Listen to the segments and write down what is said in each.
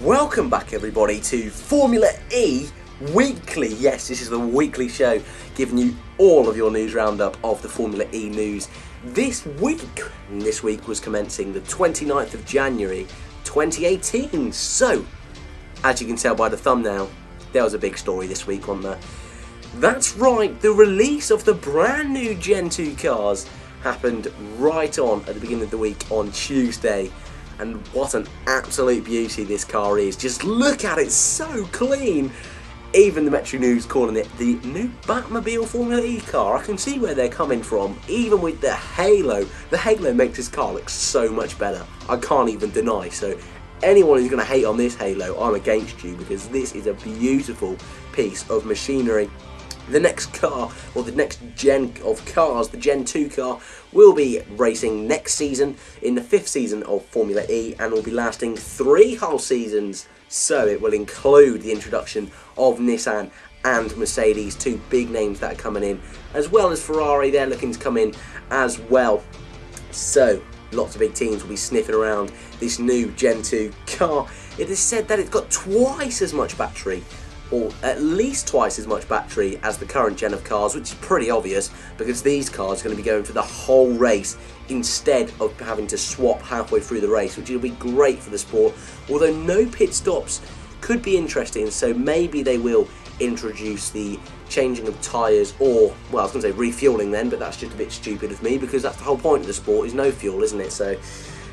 Welcome back everybody to Formula E Weekly. Yes, this is the weekly show giving you all of your news roundup of the Formula E news this week was commencing the 29th of January 2018. So, as you can tell by the thumbnail, there was a big story this week, wasn't there? That's right, the release of the brand new Gen 2 cars happened right on at the beginning of the week on Tuesday. And what an absolute beauty this car is. Just look at it, so clean. Even the Metro News calling it the new Batmobile Formula E car. I can see where they're coming from. Even with the halo. The halo makes this car look so much better. I can't even deny. So anyone who's going to hate on this halo, I'm against you, because this is a beautiful piece of machinery. The next car, or the next gen of cars, the Gen 2 car, will be racing next season in the 5th season of Formula E and will be lasting 3 whole seasons. So it will include the introduction of Nissan and Mercedes, 2 big names that are coming in, as well as Ferrari. They're looking to come in as well. So lots of big teams will be sniffing around this new Gen 2 car. It is said that it's got twice as much battery, or at least twice as much battery as the current gen of cars, which is pretty obvious because these cars are going to be going for the whole race instead of having to swap halfway through the race, which will be great for the sport. Although no pit stops could be interesting, so maybe they will introduce the changing of tyres, or, well, I was going to say refuelling then, but that's just a bit stupid of me because that's the whole point of the sport, is no fuel, isn't it? So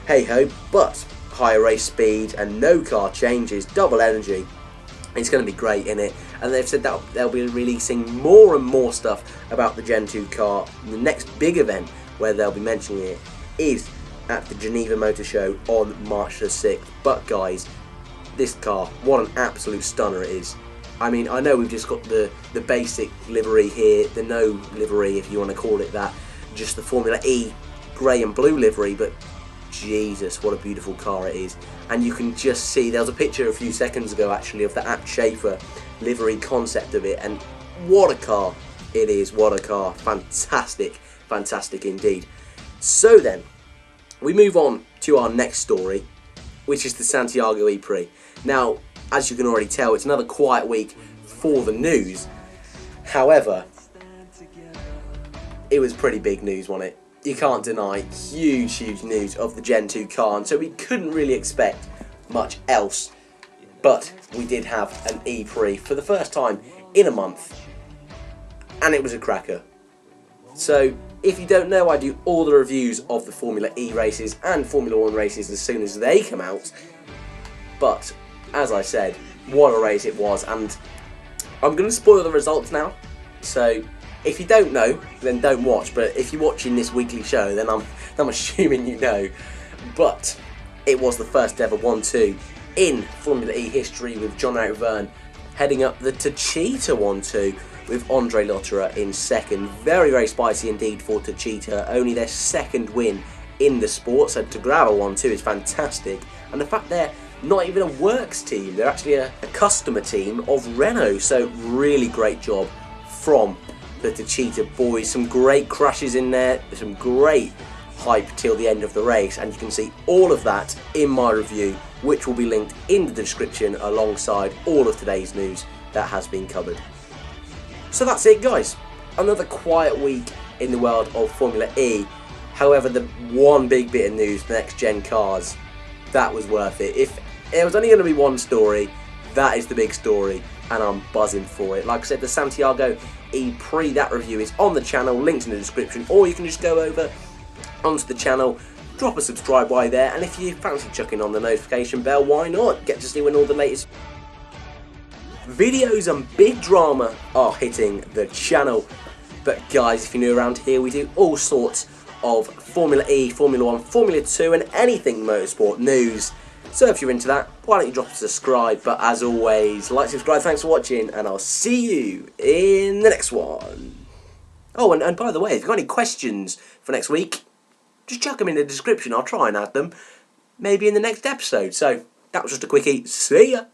hey ho. But higher race speed and no car changes, double energy. It's going to be great in it, and they've said that they'll be releasing more and more stuff about the Gen 2 car. The next big event where they'll be mentioning it is at the Geneva Motor Show on March the 6th. But guys, this car, what an absolute stunner it is. I mean, I know we've just got the basic livery here, the no livery if you want to call it that, just the Formula E grey and blue livery, but Jesus, what a beautiful car it is. And you can just see, there was a picture a few seconds ago actually of the Abt Schaefer livery concept of it, and what a car it is, what a car. Fantastic, fantastic indeed. So then, we move on to our next story, which is the Santiago E-Prix. Now, as you can already tell, it's another quiet week for the news. However, it was pretty big news, wasn't it? You can't deny huge news of the Gen 2 car, and so we couldn't really expect much else. But we did have an E-Prix for the first time in a month, and it was a cracker. So if you don't know, I do all the reviews of the Formula E races and Formula 1 races as soon as they come out. But as I said, what a race it was, and I'm going to spoil the results now. So if you don't know, then don't watch, but if you're watching this weekly show, then I'm assuming you know. But it was the first ever 1-2 in Formula E history, with John Verne heading up the Techeetah 1-2 with Andre Lotterer in second. Very spicy indeed for Techeetah, only their second win in the sport, so to grab a 1-2 is fantastic. And the fact they're not even a works team, they're actually a customer team of Renault, so really great job from the Techeetah boys. Some great crashes in there, some great hype till the end of the race, and you can see all of that in my review, which will be linked in the description alongside all of today's news that has been covered. So that's it guys, another quiet week in the world of Formula E. However, the one big bit of news, the next gen cars, that was worth it. If there was only going to be one story, that is the big story, and I'm buzzing for it. Like I said, the Santiago E-Prix, that review is on the channel, linked in the description, or you can just go over onto the channel, drop a subscribe while there, and if you fancy chucking on the notification bell, why not? Get to see when all the latest videos and big drama are hitting the channel. But guys, if you're new around here, we do all sorts of Formula E, Formula 1, Formula 2 and anything motorsport news. So if you're into that, why don't you drop a subscribe? But as always, like, subscribe, thanks for watching, and I'll see you in the next one. Oh, and by the way, if you've got any questions for next week, just chuck them in the description. I'll try and add them maybe in the next episode. So that was just a quickie. See ya!